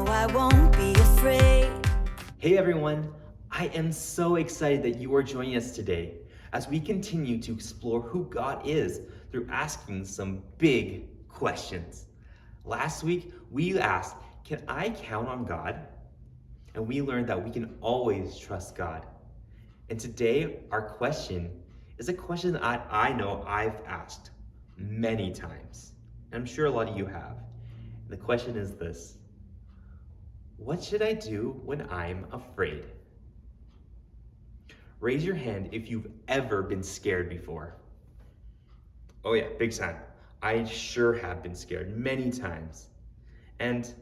I won't be afraid. Hey everyone, I am so excited that you are joining us today as we continue to explore who God is through asking some big questions. Last week, we asked, can I count on God? And we learned that we can always trust God. And today, our question is a question that I know I've asked many times. And I'm sure a lot of you have. The question is this: what should I do when I'm afraid? Raise your hand if you've ever been scared before. Oh yeah, big time. I sure have been scared many times. And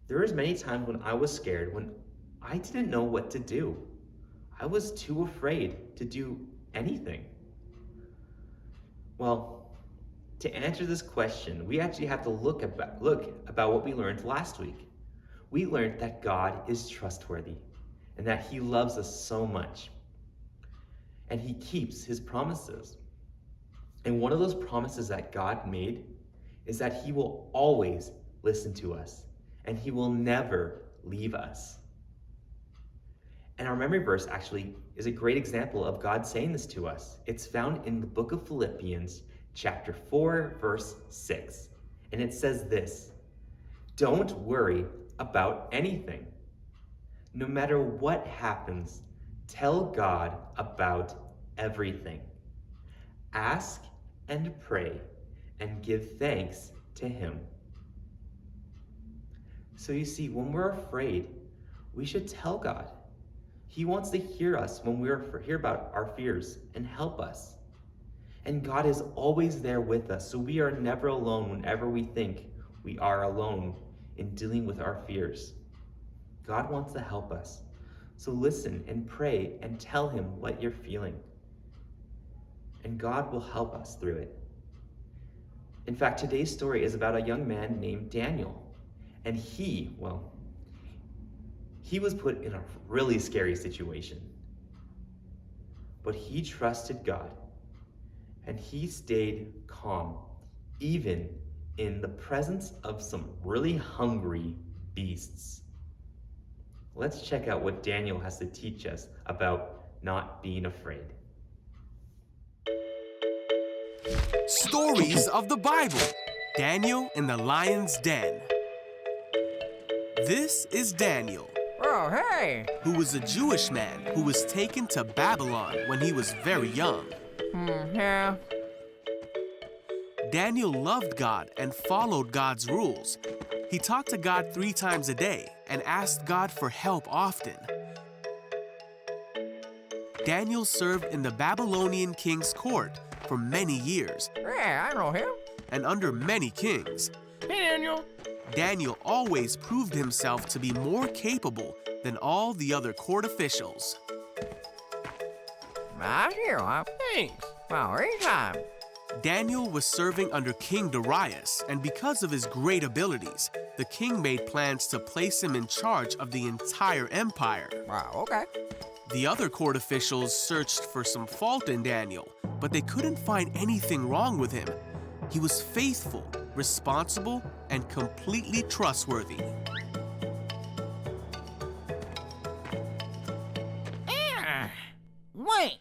there was many times when I was scared when I didn't know what to do. I was too afraid to do anything. Well, to answer this question, we actually have to look about what we learned last week. We learned that God is trustworthy and that He loves us so much. And He keeps His promises. And one of those promises that God made is that He will always listen to us and He will never leave us. And our memory verse actually is a great example of God saying this to us. It's found in the book of Philippians, chapter 4, verse 6. And it says this: don't worry about anything. No matter what happens, tell God about everything. Ask and pray and give thanks to Him. So you see, when we're afraid, we should tell God. He wants to hear us when hear about our fears and help us. And God is always there with us, so we are never alone whenever we think we are alone in dealing with our fears. God wants to help us. So listen and pray and tell Him what you're feeling. And God will help us through it. In fact, today's story is about a young man named Daniel. And he was put in a really scary situation. But he trusted God. And he stayed calm, even in the presence of some really hungry beasts. Let's check out what Daniel has to teach us about not being afraid. Stories of the Bible. Daniel in the Lion's Den. This is Daniel. Oh, hey! Who was a Jewish man who was taken to Babylon when he was very young. Yeah. Daniel loved God and followed God's rules. He talked to God 3 times a day and asked God for help often. Daniel served in the Babylonian king's court for many years. Yeah, I know him. And under many kings. Hey, Daniel. Daniel always proved himself to be more capable than all the other court officials. Thanks. Well, anytime. Daniel was serving under King Darius, and because of his great abilities, the king made plans to place him in charge of the entire empire. Wow, okay. The other court officials searched for some fault in Daniel, but they couldn't find anything wrong with him. He was faithful, responsible, and completely trustworthy. Wait.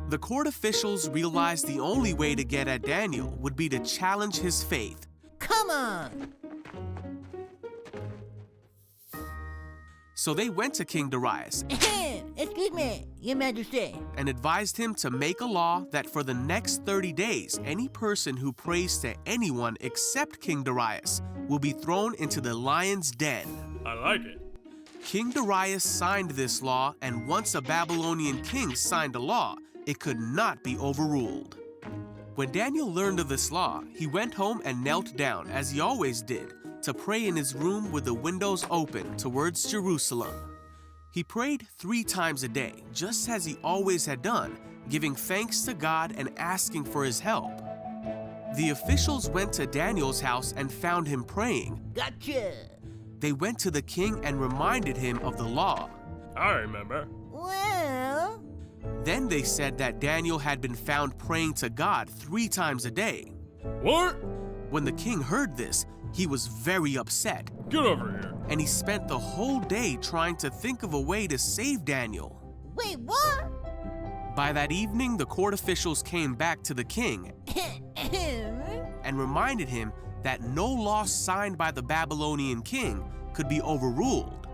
The court officials realized the only way to get at Daniel would be to challenge his faith. Come on. So they went to King Darius Excuse me, Your Majesty. and advised him to make a law that for the next 30 days, any person who prays to anyone except King Darius will be thrown into the lion's den. I like it. King Darius signed this law, and once a Babylonian king signed a law, it could not be overruled. When Daniel learned of this law, he went home and knelt down, as he always did, to pray in his room with the windows open towards Jerusalem. He prayed 3 times a day, just as he always had done, giving thanks to God and asking for His help. The officials went to Daniel's house and found him praying. Gotcha. They went to the king and reminded him of the law. I remember. Well, Then they said that Daniel had been found praying to God 3 times a day. What? When the king heard this, he was very upset, Get over here. and he spent the whole day trying to think of a way to save Daniel. Wait, what? By that evening, the court officials came back to the king and reminded him that no law signed by the Babylonian king could be overruled.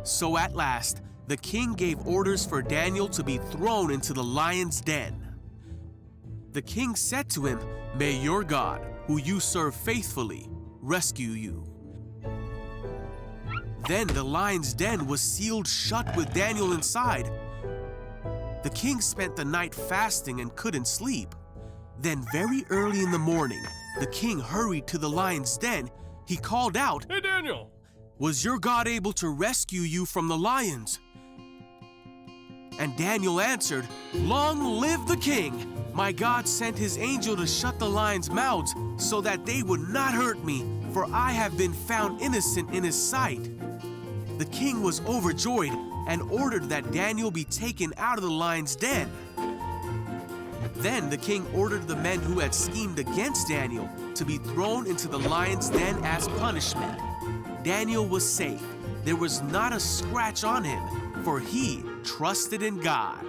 So at last, the king gave orders for Daniel to be thrown into the lion's den. The king said to him, "May your God, who you serve faithfully, rescue you." Then the lion's den was sealed shut with Daniel inside. The king spent the night fasting and couldn't sleep. Then very early in the morning, the king hurried to the lion's den. He called out, Hey, Daniel. "Was your God able to rescue you from the lions?" And Daniel answered, "Long live the king! My God sent his angel to shut the lions' mouths so that they would not hurt me, for I have been found innocent in his sight." The king was overjoyed and ordered that Daniel be taken out of the lion's den. Then the king ordered the men who had schemed against Daniel to be thrown into the lion's den as punishment. Daniel was safe. There was not a scratch on him, for he trusted in God.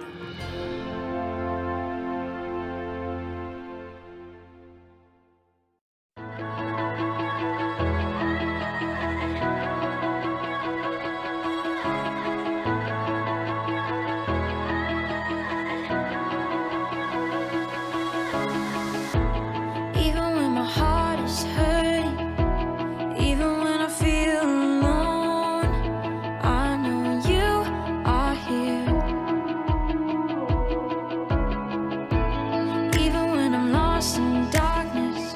Even when my heart is hurting, even when I feel alone, I know you are here. Even when I'm lost in darkness,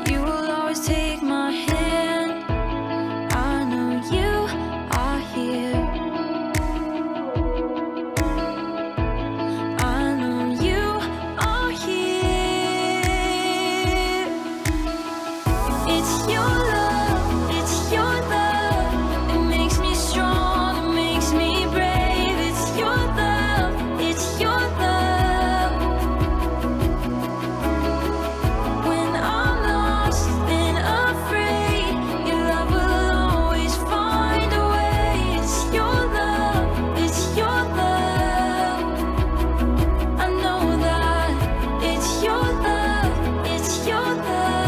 you will always take my hand. I know you are here. I know you are here. It's your love, it's your love. It makes me strong, it makes me brave. It's your love, it's your love. When I'm lost and afraid, your love will always find a way. It's your love, it's your love. I know that it's your love, it's your love.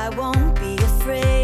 I won't be afraid.